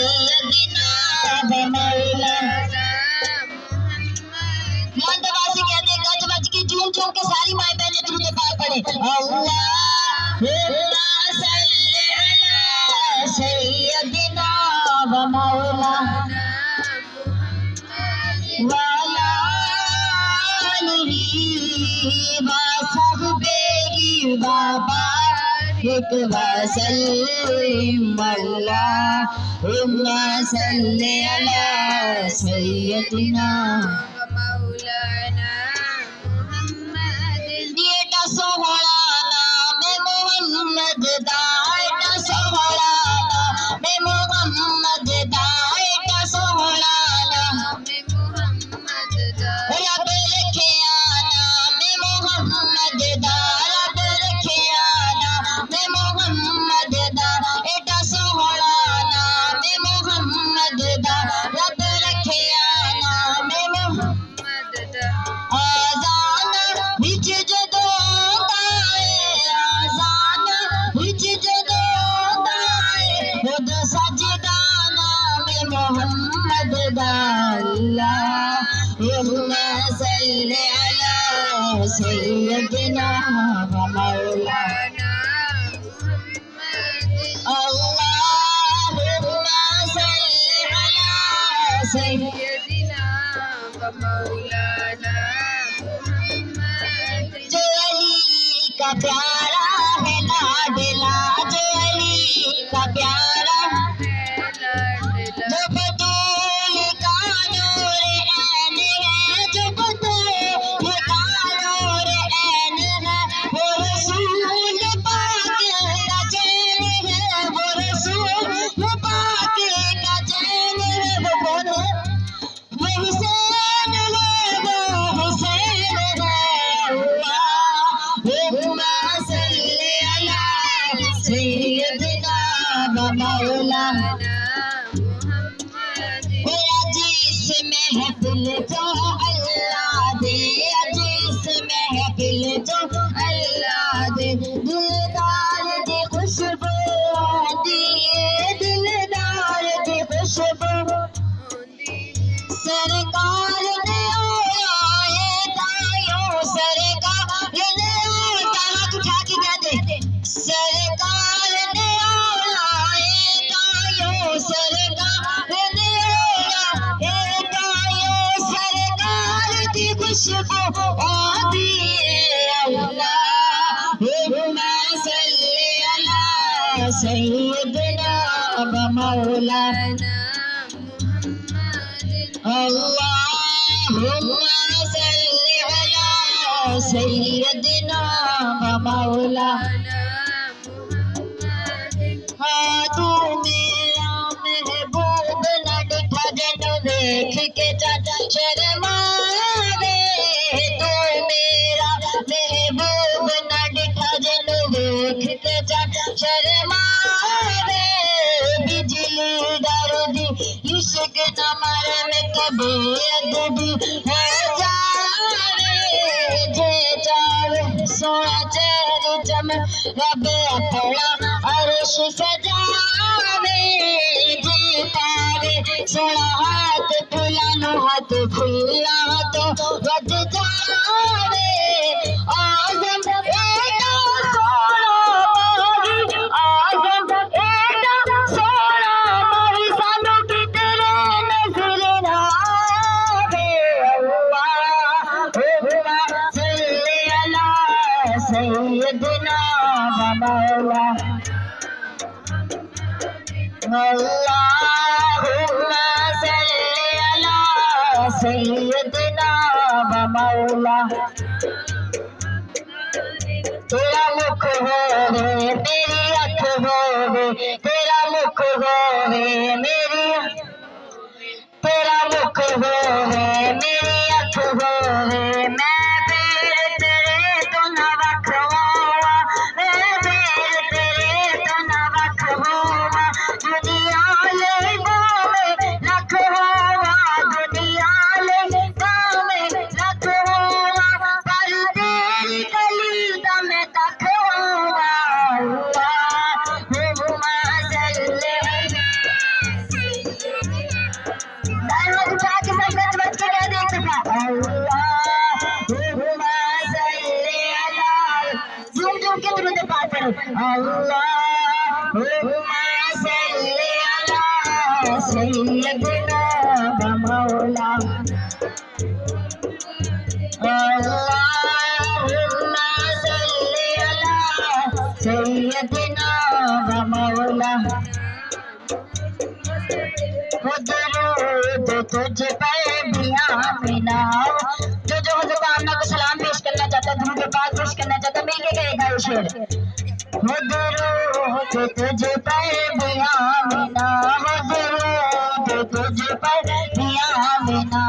सैयदना व मौलाना मोहम्मद कहते गज बज की झूम झूम के सारी माए बहनें दुरूद पाक पढ़े अल्लाहुम्मा सल्ली अला सैयदना व मौलाना वाला बाबा एक वसल्लम अल्लाहुम्मा सल्ली अला सय्यदिना मौलाना मुहम्मद एटा सोहला नाम मुहम्मद दा एटा सोहला नाम मुहम्मद दा एटा सोहला नाम मुहम्मद दा रब रखिया नाम मुहम्मद दा रब रखिया नाम मुहम्मद दा एटा सोहला नाम मुहम्मद दा रब रखिया नाम मुहम्मद दा आज़ान विच जदों दाए आज़ान विच जदों दाए खुद सजदा नाम मुहम्मद दा अल्लाहुम्मा सल्ली अला सय्यदिना व मौलाना अल्लाहुम्मा सल्ली अला सय्यदिना व मौलाना जो अली का प्यारा है लाडला जो अली का प्यारा है लाडला जो बतूल का नूर ऐन है जो बतूल का नूर ऐन है वो रसूल पाक का चैन है वो रसूल पाक का चैन है वो कौन है वो हुसैन है वो हुसैन है अल्लाहुम्मा सल्ली अला सय्यदिना व मौलाना अजीज महफिल जो अल्लाह दे अजीज महफिल जो अल्लाह दे दिलदार दी खुशबू आंदी दिलदार दी खुशबू सरकार ने आए तायो सरकार ने हाथ उठा के कह दे सरकार ने आए तायो सरकार ने आए तायो सरकार की खुशबू आती अल्लाहुम्मा सल्ली अला सय्यदिना व मौलाना अल्लाहुम्मा सल्ली अला सय्यदिना व मौलाना हाँ तू मेरा महबूब न डिठा जन देख के चाचा शर्मावे तू मेरा महबूब न डिठा जन देख के चाचा शर्मावे बिजली डर दी इश्क न मरे में कभी अदबी है जावे जे जावे सोना चेहरे चम रब अपना अर्श सजावे जी पावे सोना हाथ फुलानो हाथ फुला तो वध जावे आज़म एटा सोना मोही आज़म एटा सोना मोही सानू कितने नजर ना आवे अल्लाहुम्मा सल्ली अला सय्यदिना व मौलाना अल्लाहुम्मा सल्ली अला सय्यदिना व मौलाना तेरा मुख होवे मेरी अख होवे तेरा मुख होवे मेरी तेरा मुख होवे मेरी अख होवे मैं फिर तेरे तो न वख होवा मैं फिर तेरे तो न वख होवा दुनिया ले गावे लख होवा दुनिया ले गावे लख होवा पर तेरी गली दा मैं तक होवा अल्लाहुम्मा सल्ली अला अल्लाहुम्मा सल्ली अला सय्यदिना व मौला अल्लाहुम्मा सल्ली अला सय्यदिना व मौला दुरूद तुझ पर भी आमिना जो हज़रत आमना को सलाम पेश करना चाहता है, दुरूद पाक पेश करना चाहता है, मिलके गाएगा ये शेर। दुरूद तुझ पर भी आमिना, दुरूद तुझ पर भी आमिना,